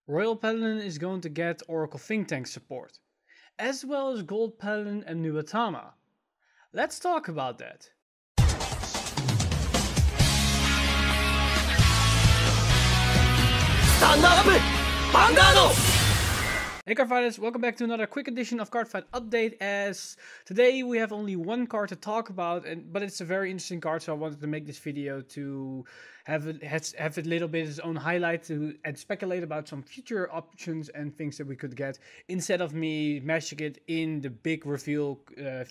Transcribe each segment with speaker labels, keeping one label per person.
Speaker 1: Royal Paladin is going to get Oracle Think Tank support, as well as Gold Paladin and Nubatama. Let's talk about that.
Speaker 2: Stand up! Vanguard!
Speaker 1: Hey card fighters, welcome back to another quick edition of Card Fight Update. As today we have only one card to talk about, but it's a very interesting card, so I wanted to make this video to have it a little bit its own highlight and speculate about some future options and things that we could get instead of me mashing it in the big reveal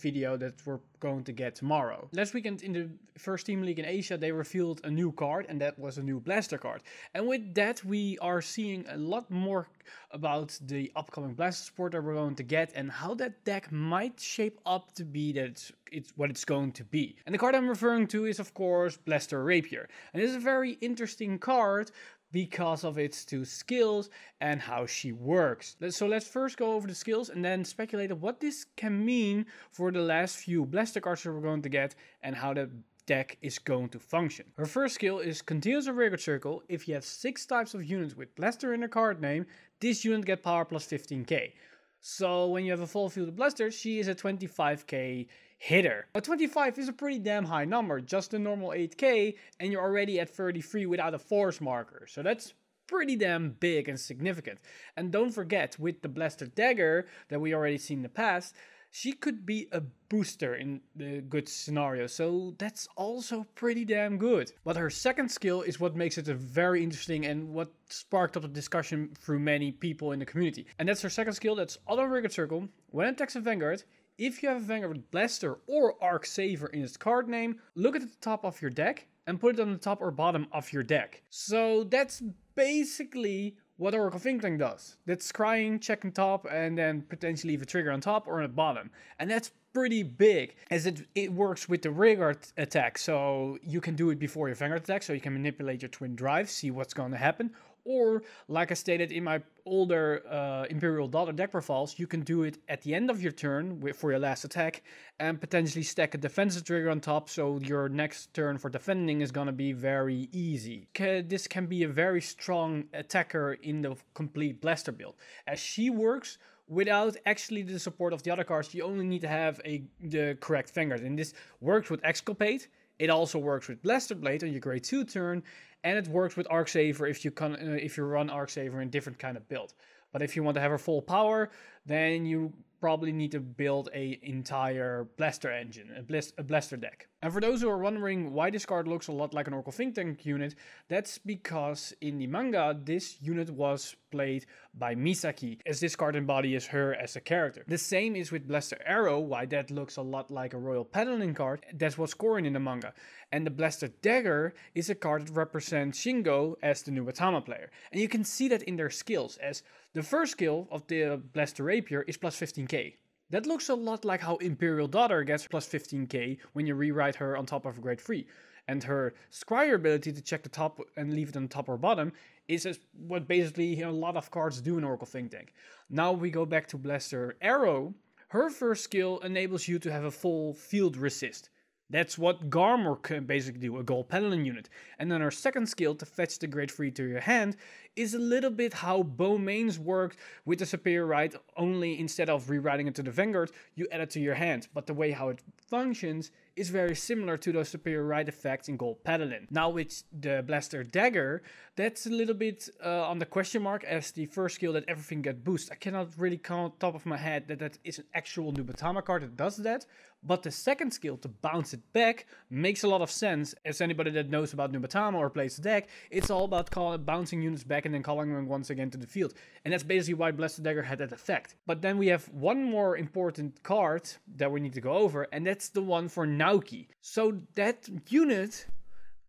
Speaker 1: video that we're going to get tomorrow. Last weekend in the first Team League in Asia, they revealed a new card, and that was a new Blaster card. And with that, we are seeing a lot more about the upcoming Blaster support that we're going to get and how that deck might shape up to be that it's what it's going to be. And the card I'm referring to is, of course, Blaster Rapier. And it's a very interesting card because of its two skills and how she works. So let's first go over the skills and then speculate what this can mean for the last few Blaster cards that we're going to get and how the deck is going to function. Her first skill is Continuous Rigor Circle. If you have 6 types of units with Blaster in their card name, this unit get power plus 15k. So when you have a full field of Blaster, she is a 25k hitter. But 25 is a pretty damn high number, just a normal 8k, and you're already at 33 without a force marker. So that's pretty damn big and significant. And don't forget, with the Blaster Dagger that we already seen in the past, she could be a booster in the good scenario, so that's also pretty damn good. But her second skill is what makes it a very interesting and what sparked up the discussion through many people in the community. And that's her second skill, that's Auto Rigor Circle. When it attacks a Vanguard, if you have a Vanguard with Blaster or Arc Saver in its card name, look at the top of your deck and put it on the top or bottom of your deck. So that's basically what Oracle Think Tank does. That's scrying, checking top, and then potentially leave a trigger on top or on the bottom. And that's pretty big, as it works with the Rigor attack. So you can do it before your Vanguard attack, so you can manipulate your Twin Drive, see what's going to happen. Or, like I stated in my older Imperial Daughter deck profiles, you can do it at the end of your turn for your last attack and potentially stack a defensive trigger on top, so your next turn for defending is gonna be very easy. This can be a very strong attacker in the complete Blaster build. As she works without actually the support of the other cards, you only need to have the correct Vanguard. And this works with Exculpate. It also works with Blaster Blade on your grade 2 turn, and it works with Arc Saver if you run Arc Saver in a different kind of build. But if you want to have her full power, then you probably need to build an entire Blaster engine, a Blaster deck. And for those who are wondering why this card looks a lot like an Oracle Think Tank unit, that's because in the manga, this unit was played by Misaki, as this card embodies her as a character. The same is with Blaster Arrow, why that looks a lot like a Royal Paladin card. That's what's Corin in the manga. And the Blaster Dagger is a card that represents Shingo as the Nubatama player. And you can see that in their skills, as the first skill of the Blaster Rapier is plus 15k. That looks a lot like how Imperial Daughter gets plus 15k when you rewrite her on top of a grade 3. And her Scryer ability to check the top and leave it on top or bottom is what basically a lot of cards do in Oracle Think Tank. Now we go back to Blaster Arrow. Her first skill enables you to have a full field resist. That's what Garmor can basically do, a Gold Paladin unit. And then her second skill, to fetch the grade 3 to your hand, is a little bit how Bowmains worked with the Superior Right, only instead of rewriting it to the Vanguard, you add it to your hand. But the way how it functions is very similar to the Superior Right effects in Gold Paladin. Now with the Blaster Dagger, that's a little bit on the question mark, as the first skill that everything gets boost. I cannot really count on top of my head that is an actual Nubatama card that does that. But the second skill, to bounce it back, makes a lot of sense. As anybody that knows about Nubatama or plays the deck, it's all about bouncing units back and then calling them once again to the field. And that's basically why Blaster Dagger had that effect. But then we have one more important card that we need to go over, and that's the one for Naoki. So that unit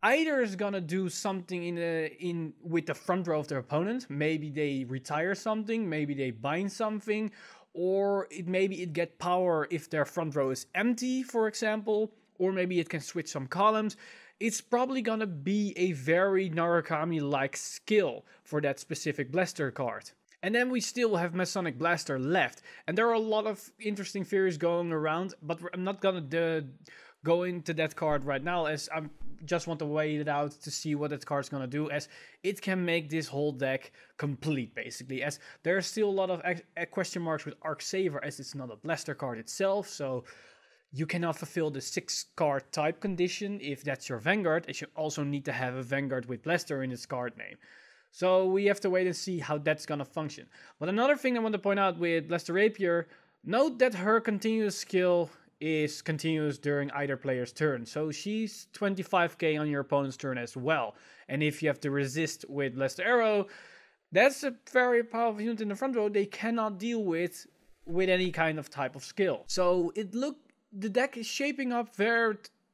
Speaker 1: either is gonna do something with the front row of their opponent. Maybe they retire something, maybe they bind something, or maybe it get power if their front row is empty, for example, or maybe it can switch some columns. It's probably gonna be a very Narukami-like skill for that specific Blaster card. And then we still have Masonic Blaster left, and there are a lot of interesting theories going around, but I'm not gonna go into that card right now, as I'm just want to wait it out to see what that card's gonna do, as it can make this whole deck complete, basically, as there are still a lot of question marks with Arc Saver, as it's not a blaster card itself, so you cannot fulfill the 6-card type condition if that's your Vanguard, as you also need to have a Vanguard with blaster in its card name. So we have to wait and see how that's gonna function. But another thing I want to point out with Blaster Rapier, note that her continuous skill is continuous during either player's turn. So she's 25k on your opponent's turn as well. And if you have to resist with Blaster Arrow, that's a very powerful unit in the front row they cannot deal with any kind of type of skill. So the deck is shaping up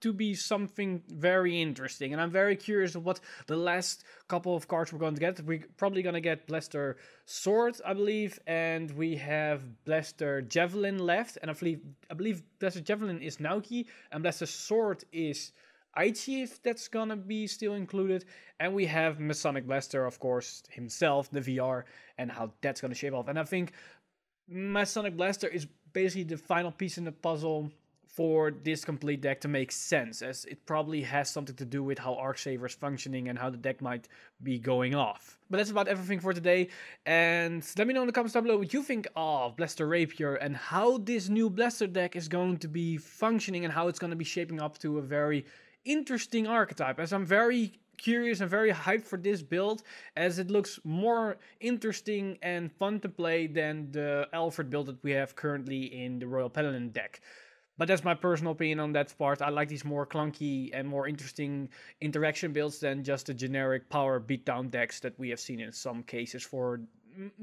Speaker 1: to be something very interesting, and I'm very curious of what the last couple of cards we're going to get. We're probably going to get Blaster Sword, I believe, and we have Blaster Javelin left, and I believe Blaster Javelin is Naoki, and Blaster Sword is Aichi, if that's gonna be still included, and we have Masonic Blaster, of course, himself, the VR, and how that's gonna shape off. And I think Masonic Blaster is basically the final piece in the puzzle for this complete deck to make sense, as it probably has something to do with how Arc Saver is functioning and how the deck might be going off. But that's about everything for today, and let me know in the comments down below what you think of Blaster Rapier and how this new Blaster deck is going to be functioning and how it's going to be shaping up to a very interesting archetype, as I'm very curious and very hyped for this build, as it looks more interesting and fun to play than the Alfred build that we have currently in the Royal Paladin deck. But that's my personal opinion on that part. I like these more clunky and more interesting interaction builds than just the generic power beatdown decks that we have seen in some cases for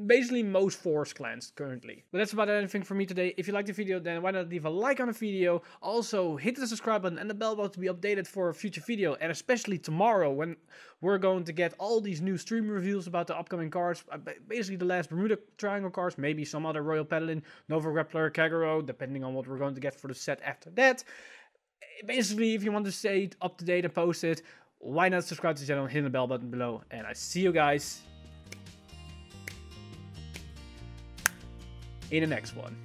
Speaker 1: basically most Force clans currently. But that's about everything for me today. If you liked the video, then why not leave a like on the video. Also, hit the subscribe button and the bell button to be updated for a future video. And especially tomorrow, when we're going to get all these new stream reviews about the upcoming cards. Basically the last Bermuda Triangle cards, maybe some other Royal Paladin, Nova Grappler, Kagero, depending on what we're going to get for the set after that. Basically, if you want to stay up to date and post it, why not subscribe to the channel and hit the bell button below. And I see you guys in the next one.